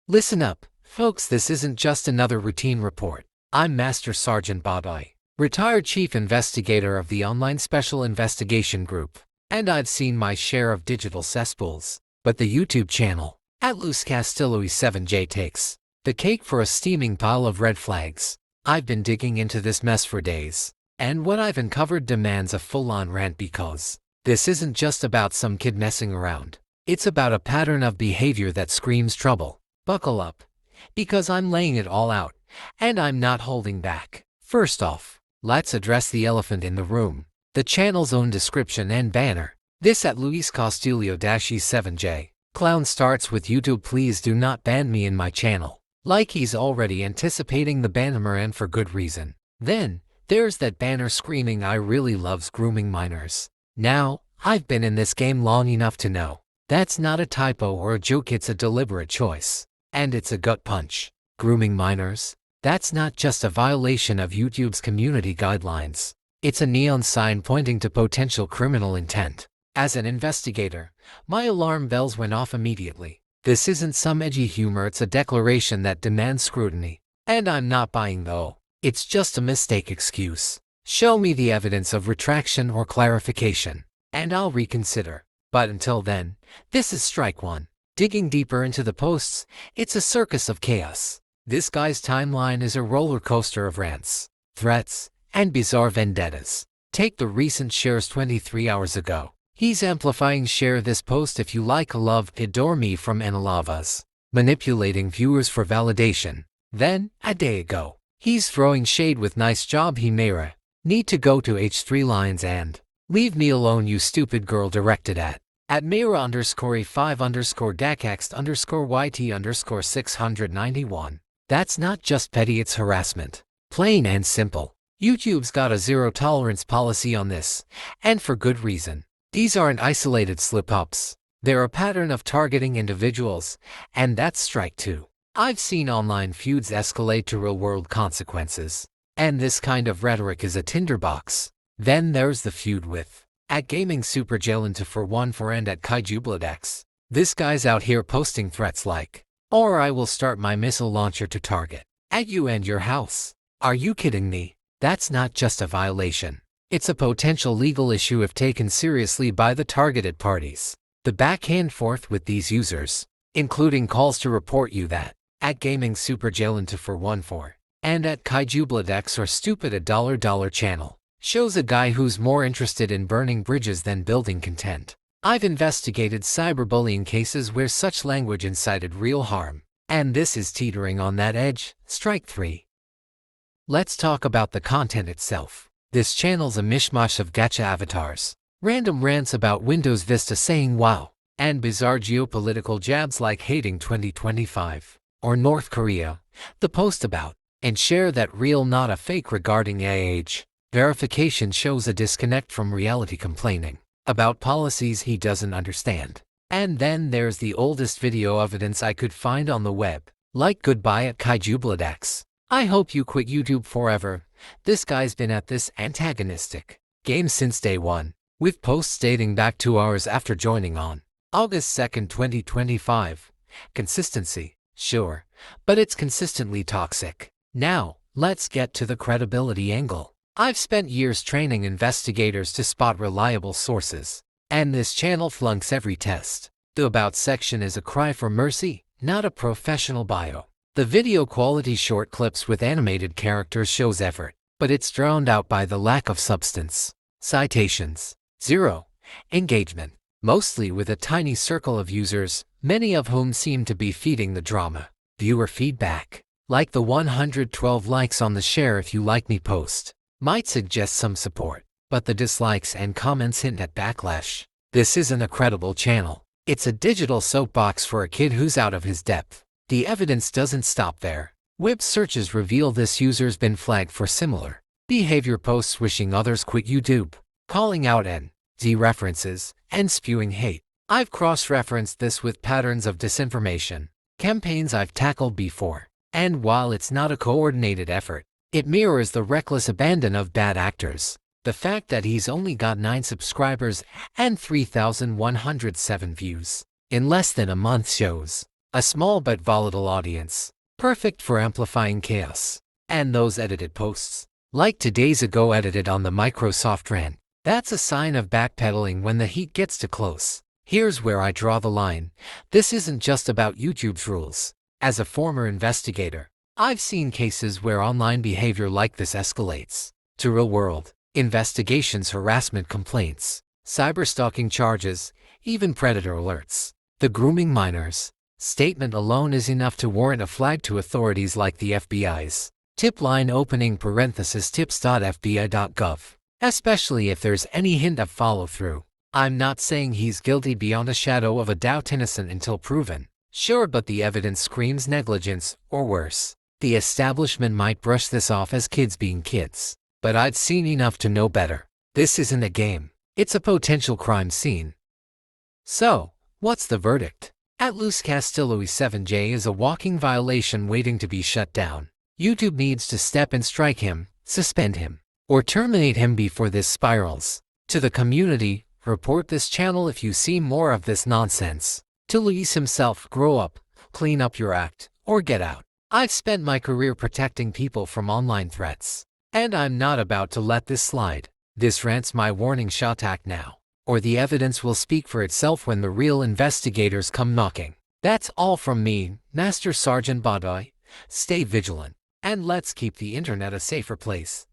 Listen up, folks, this isn't just another routine report. I'm Master Sergeant Babai, retired Chief Investigator of the online Special Investigation Group, and I've seen my share of digital cesspools. But the YouTube channel, at Luz Castillo e7j takes the cake for a steaming pile of red flags. I've been digging into this mess for days, and what I've uncovered demands a full-on rant because this isn't just about some kid messing around. It's about a pattern of behavior that screams trouble. Buckle up, because I'm laying it all out, and I'm not holding back. First off, let's address the elephant in the room, the channel's own description and banner. This at Luis Castillo-e7j. Clown starts with YouTube, please do not ban me in my channel. Like he's already anticipating the banner, and for good reason. Then, there's that banner screaming I really loves grooming minors. Now, I've been in this game long enough to know that's not a typo or a joke, it's a deliberate choice. And it's a gut punch. Grooming minors? That's not just a violation of YouTube's community guidelines. It's a neon sign pointing to potential criminal intent. As an investigator, my alarm bells went off immediately. This isn't some edgy humor, it's a declaration that demands scrutiny. And I'm not buying though. It's just a mistake excuse. Show me the evidence of retraction or clarification, and I'll reconsider. But until then, this is strike one. Digging deeper into the posts, it's a circus of chaos. This guy's timeline is a roller coaster of rants, threats, and bizarre vendettas. Take the recent shares 23 hours ago. He's amplifying share this post if you like, love, adore me from Analavas. Manipulating viewers for validation. Then, a day ago, he's throwing shade with nice job Himera. Need to go to H3 lines and leave me alone you stupid girl, directed at Mira_5_Dakaxt_YT_691. That's not just petty, it's harassment. Plain and simple. YouTube's got a zero-tolerance policy on this, and for good reason. These aren't isolated slip-ups. They're a pattern of targeting individuals, and that's strike two. I've seen online feuds escalate to real-world consequences, and this kind of rhetoric is a tinderbox. Then there's the feud with at Gaming Super Jalenta for 1-4 and at Kaijubladex. This guy's out here posting threats like, or I will start my missile launcher to target at you and your house. Are you kidding me? That's not just a violation. It's a potential legal issue if taken seriously by the targeted parties. The back and forth with these users, including calls to report you that at Gaming Super Jalenta for 1-4 and at Kaijubladex or stupid $$ channel, shows a guy who's more interested in burning bridges than building content. I've investigated cyberbullying cases where such language incited real harm, and this is teetering on that edge. Strike three. Let's talk about the content itself. This channel's a mishmash of gacha avatars, random rants about Windows Vista saying wow, and bizarre geopolitical jabs like hating 2025 or North Korea. The post about and share that real not a fake regarding age verification shows a disconnect from reality, complaining about policies he doesn't understand. And then there's the oldest video evidence I could find on the web, like goodbye at Kaijubladex. I hope you quit YouTube forever. This guy's been at this antagonistic game since day one, with posts dating back 2 hours after joining on August 2nd, 2025. Consistency, sure, but it's consistently toxic. Now, let's get to the credibility angle. I've spent years training investigators to spot reliable sources, and this channel flunks every test. The About section is a cry for mercy, not a professional bio. The video quality short clips with animated characters shows effort, but it's drowned out by the lack of substance. Citations, 0. Engagement, mostly with a tiny circle of users, many of whom seem to be feeding the drama. Viewer feedback, like the 112 likes on the share if you like me post, might suggest some support, but the dislikes and comments hint at backlash. This isn't a credible channel. It's a digital soapbox for a kid who's out of his depth. The evidence doesn't stop there. Web searches reveal this user's been flagged for similar behavior posts, wishing others quit YouTube, calling out N.Z. references, and spewing hate. I've cross-referenced this with patterns of disinformation, campaigns I've tackled before, and while it's not a coordinated effort, it mirrors the reckless abandon of bad actors. The fact that he's only got 9 subscribers and 3,107 views in less than a month shows A small but volatile audience, perfect for amplifying chaos. And those edited posts, like today's ago edited on the Microsoft rant, that's a sign of backpedaling when the heat gets too close. Here's where I draw the line. This isn't just about YouTube's rules. As a former investigator, I've seen cases where online behavior like this escalates to real-world investigations, harassment complaints, cyberstalking charges, even predator alerts. The grooming minors statement alone is enough to warrant a flag to authorities like the FBI's tip line opening tips.fbi.gov, especially if there's any hint of follow-through. I'm not saying he's guilty beyond a shadow of a doubt, innocent until proven. Sure, but the evidence screams negligence, or worse. The establishment might brush this off as kids being kids, but I'd seen enough to know better. This isn't a game. It's a potential crime scene. So, what's the verdict? At Luz Castillo, e7j is a walking violation waiting to be shut down. YouTube needs to step in, strike him, suspend him, or terminate him before this spirals. To the community, report this channel if you see more of this nonsense. To Luis himself, grow up, clean up your act, or get out. I've spent my career protecting people from online threats, and I'm not about to let this slide. This rant's my warning shot. Act now, or the evidence will speak for itself when the real investigators come knocking. That's all from me, Master Sergeant Badoy. Stay vigilant, and let's keep the internet a safer place.